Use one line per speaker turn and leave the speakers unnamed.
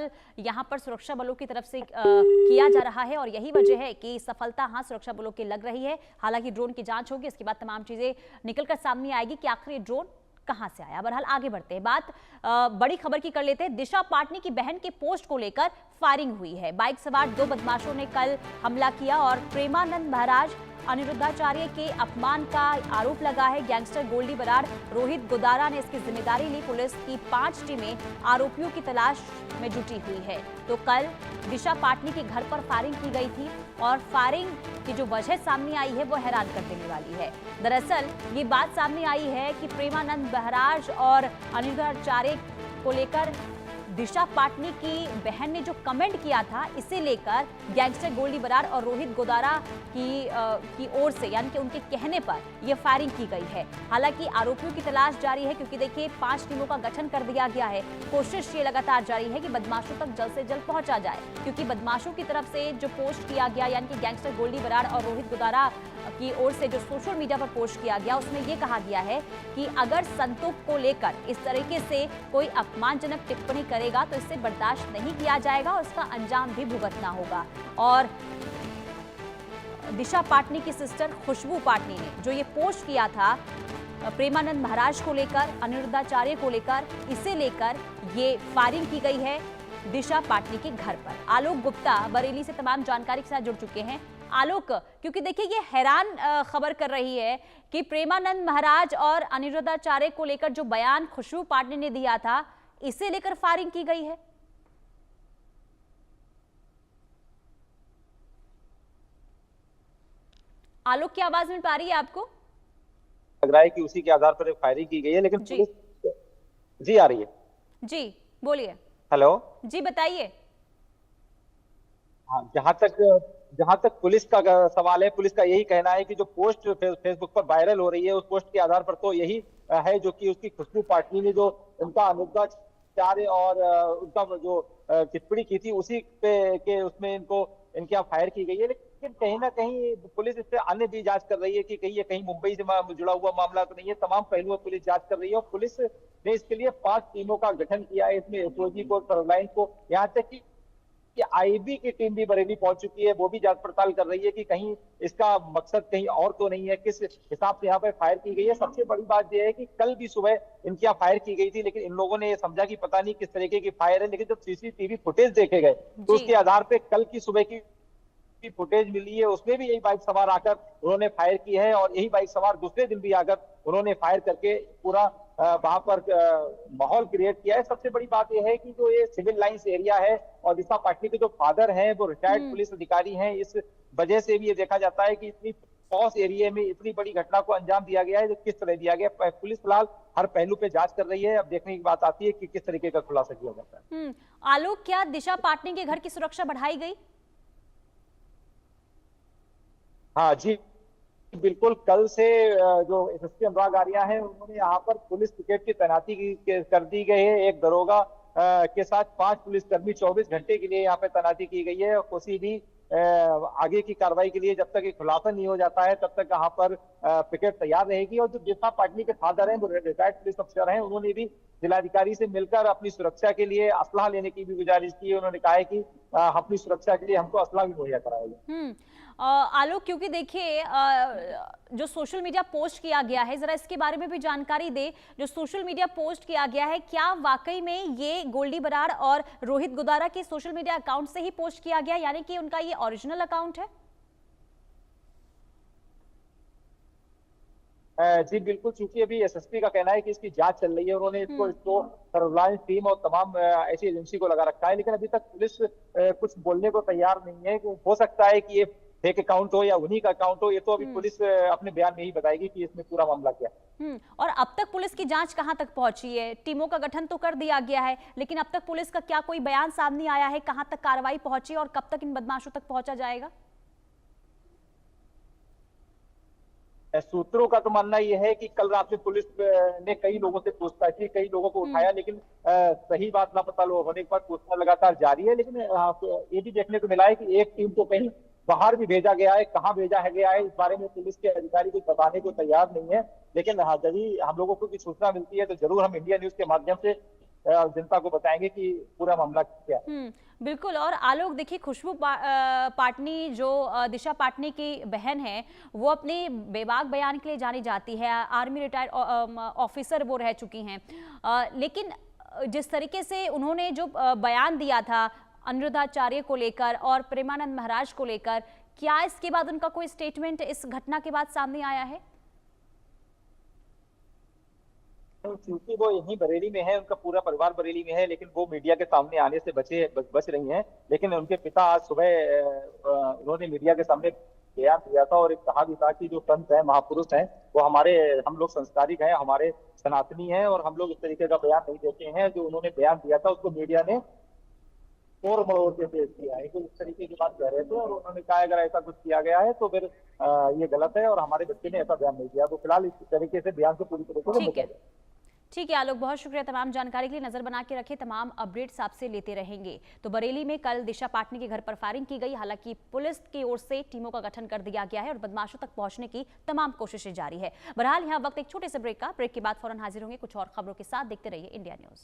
कल यहां पर सुरक्षा बलों की तरफ से किया जा रहा है और यही वजह है कि सफलता सुरक्षा बलों की लग रही है। हालांकि ड्रोन की जांच होगी, इसके बाद तमाम चीजें निकलकर सामने आएगी कि आखिर ये ड्रोन कहां से आया। बहरहाल आगे बढ़ते हैं, बात बड़ी खबर की कर लेते हैं। दिशा पाटनी की बहन के पोस्ट को लेकर फायरिंग हुई है। बाइक सवार 2 बदमाशों ने कल हमला किया और प्रेमानंद महाराज अनिरुद्धाचार्य के अपमान का आरोप लगा है। गैंगस्टर गोल्डी बराड़ रोहित गोदारा ने इसकी जिम्मेदारी ली। पुलिस की 5 टीमें आरोपियों की तलाश में जुटी हुई है। तो कल दिशा पाटनी के घर पर फायरिंग की गई थी और फायरिंग की जो वजह सामने आई है वो हैरान कर देने वाली है। दरअसल ये बात सामने आई है कि प्रेमानंद महाराज और अनिरुद्धाचार्य को लेकर दिशा पाटनी की बहन ने जो कमेंट किया था, इसे लेकर गैंगस्टर गोल्डी बराड़ और रोहित गोदारा की ओर से यानी कि उनके कहने पर यह फायरिंग की गई है। हालांकि आरोपियों की तलाश जारी है क्योंकि देखिए 5 टीमों का गठन कर दिया गया है। कोशिश ये लगातार जारी है कि बदमाशों तक जल्द से जल्द पहुंचा जाए, क्योंकि बदमाशों की तरफ से जो पोस्ट किया गया यानी कि गैंगस्टर गोल्डी बराड़ और रोहित गोदारा की ओर से जो सोशल मीडिया पर पोस्ट किया गया, उसमें यह कहा गया है कि अगर संतोष को लेकर इस तरीके से कोई अपमानजनक टिप्पणी करेगा तो इससे बर्दाश्त नहीं किया जाएगा और इसका अंजाम भी भुगतना होगा। और दिशा पाटनी की सिस्टर खुशबू पाटनी ने जो ये पोस्ट किया था प्रेमानंद महाराज को लेकर, अनिरुद्धाचार्य को लेकर, इसे लेकर ये फायरिंग की गई है दिशा पाटनी के घर पर। आलोक गुप्ता बरेली से तमाम जानकारी के साथ जुड़ चुके हैं। आलोक, क्योंकि देखिए ये हैरान खबर कर रही है कि प्रेमानंद महाराज और अनिरुद्धाचार्य को लेकर जो बयान खुशबू पाटनी ने दिया था, इसे लेकर फायरिंग की गई है। आलोक की आवाज मिल पा रही है आपको?
लग रहा है कि उसी के आधार पर फायरिंग की गई है, लेकिन
जी
जी आ रही है।
जी बोलिए।
हेलो
जी बताइए।
हाँ, जहां तक पुलिस का सवाल है, पुलिस का यही कहना है कि जो पोस्ट फेसबुक पर वायरल हो रही है, उस पोस्ट के आधार पर तो यही है जो कि उसकी खुशबू पाटनी ने जो उनका अनिरुद्धाचार्य और उनका जो टिप्पणी की थी उसी पे के उसमें इनके यहाँ फायर की गई है। लेकिन कहीं ना कहीं पुलिस इससे अन्य भी जांच कर रही है कि कहीं ये कहीं मुंबई से जुड़ा हुआ मामला तो नहीं है। तमाम पहलुओं पुलिस जांच कर रही है और पुलिस ने इसके लिए 5 टीमों का गठन किया है। इसमें एसओजी को, सर्विलांस को, यहाँ तक कि आईबी की टीम भी बरेली पहुंच चुकी है। वो भी जांच पड़ताल कर रही है कि कहीं इसका मकसद कहीं और तो नहीं है, किस हिसाब से यहाँ पर फायर की गई है। सबसे बड़ी बात यह है कि कल भी सुबह इनके यहाँ फायर की गई थी, लेकिन इन लोगों ने ये समझा कि पता नहीं किस तरीके की फायर है। लेकिन जब सीसीटीवी फुटेज देखे गए तो उसके आधार पर कल की सुबह की फुटेज मिली है, उसमें भी यही बाइक सवार आकर उन्होंने फायर की है और यही बाइक सवार दूसरे दिन भी आकर उन्होंने फायर करके पूरा वहां पर माहौल क्रिएट किया है। सबसे बड़ी बात यह है कि जो ये सिविल लाइंस एरिया है और दिशा पाटनी के जो फादर हैं वो रिटायर्ड पुलिस अधिकारी हैं, इस वजह से भी ये देखा जाता है कि इतनी पॉस एरिया में इतनी बड़ी घटना को अंजाम दिया गया है। जो किस तरह दिया गया, पुलिस फिलहाल हर पहलू पे जांच कर रही है। अब देखने की बात आती है कि किस तरीके का खुलासा किया जाता है।
आलोक, क्या दिशा पाटनी के घर की सुरक्षा बढ़ाई गई?
हाँ जी बिल्कुल, कल से जो एसएसपी अनुराग आर्या है उन्होंने यहाँ पर पुलिस पिकेट की तैनाती कर दी गई है। एक दरोगा के साथ 5 पुलिसकर्मी 24 घंटे के लिए यहाँ पे तैनाती की गई है। किसी भी आगे की कार्रवाई के लिए जब तक ये खुलासा नहीं हो जाता है तब तक यहाँ पर पिकेट तैयार रहेगी। और जो दिशा पाटनी के फादर हैं वो रिटायर्ड पुलिस अफसर हैं, उन्होंने भी जिलाधिकारी से मिलकर अपनी सुरक्षा के लिए असलाह लेने की भी गुजारिश की है। उन्होंने कहा है कि अपनी सुरक्षा के लिए हमको असलाह भी मुहैया कराएगा।
आलोक, क्योंकि देखिए जो सोशल मीडिया पोस्ट किया गया है, जरा इसके बारे में भी जानकारी दे। जो सोशल मीडिया पोस्ट किया गया है, क्या वाकई में ये गोल्डी बराड़ और रोहित गोदारा के सोशल मीडिया अकाउंट से ही पोस्ट किया गया, यानी कि उनका ये ओरिजिनल अकाउंट है?
जी बिल्कुल, चूंकि अभी एसएसपी का कहना है कि इसकी जांच चल रही है, उन्होंने इसको सर्विलांस टीम और तमाम ऐसी एजेंसी को लगा रखा है, लेकिन अभी तक पुलिस कुछ बोलने को तैयार नहीं है। हो सकता है कि ये फेक अकाउंट हो या उन्हीं का अकाउंट हो, ये तो अभी पुलिस अपने बयान में ही बताएगी कि इसमें पूरा मामला क्या है।
और अब तक पुलिस की जांच कहां तक पहुंची है? टीमों का गठन तो कर दिया गया है, लेकिन अब तक पुलिस का क्या कोई बयान सामने आया है? कहां तक कार्रवाई पहुंची और कब तक इन बदमाशों तक पहुंचा जाएगा?
सूत्रों का तो मानना यह है कि कल रात में पुलिस ने कई लोगों से पूछताछ की, कई लोगों को उठाया, लेकिन सही बात ना पता होने के बाद पूछताछ लगातार जारी है। लेकिन ये भी देखने को मिला है कि एक टीम को कहीं बाहर भी भेजा गया है। कहाँ भेजा है गया है इस बारे में पुलिस के अधिकारी कुछ बताने को तैयार नहीं है। लेकिन हाँ, जब हम लोगों को सूचना मिलती है तो जरूर हम इंडिया न्यूज के माध्यम से जनता को बताएंगे कि पूरा मामला क्या है।
बिल्कुल। और आलोक देखिए, खुशबू पाटनी जो दिशा पाटनी की बहन है, वो अपने बेबाक बयान के लिए जानी जाती है। आर्मी रिटायर्ड ऑफिसर वो रह चुकी हैं, लेकिन जिस तरीके से उन्होंने जो बयान दिया था अनिरुद्धाचार्य को लेकर और प्रेमानंद महाराज को लेकर, क्या इसके बाद उनका कोई स्टेटमेंट इस घटना के बाद सामने आया है?
क्योंकि वो यहीं बरेली में है, उनका पूरा परिवार बरेली में है, लेकिन वो मीडिया के सामने आने से बच रही हैं। लेकिन उनके पिता आज सुबह उन्होंने मीडिया के सामने बयान दिया था और एक कहा भी था कि जो संत है, महापुरुष हैं, वो हम लोग संस्कारिक हैं, हमारे सनातनी हैं और हम लोग इस तरीके का बयान नहीं देते हैं। जो उन्होंने बयान दिया था उसको मीडिया ने तोड़ मरोड़ के पेश किया है, तो इस तरीके की बात कह रहे थे और उन्होंने कहा अगर ऐसा कुछ किया गया है तो फिर ये गलत है और हमारे बच्चे ने ऐसा बयान नहीं दिया। तो फिलहाल इस तरीके से बयान से पूरी तरीके से मुकर गए।
ठीक है आलोक, बहुत शुक्रिया तमाम जानकारी के लिए। नजर बना के रखे, तमाम अपडेट्स आपसे लेते रहेंगे। तो बरेली में कल दिशा पाटनी के घर पर फायरिंग की गई, हालांकि पुलिस की ओर से टीमों का गठन कर दिया गया है और बदमाशों तक पहुंचने की तमाम कोशिशें जारी है। बहरहाल यहाँ वक्त एक छोटे से ब्रेक का, ब्रेक के बाद फौरन हाजिर होंगे कुछ और खबरों के साथ। देखते रहिए इंडिया न्यूज।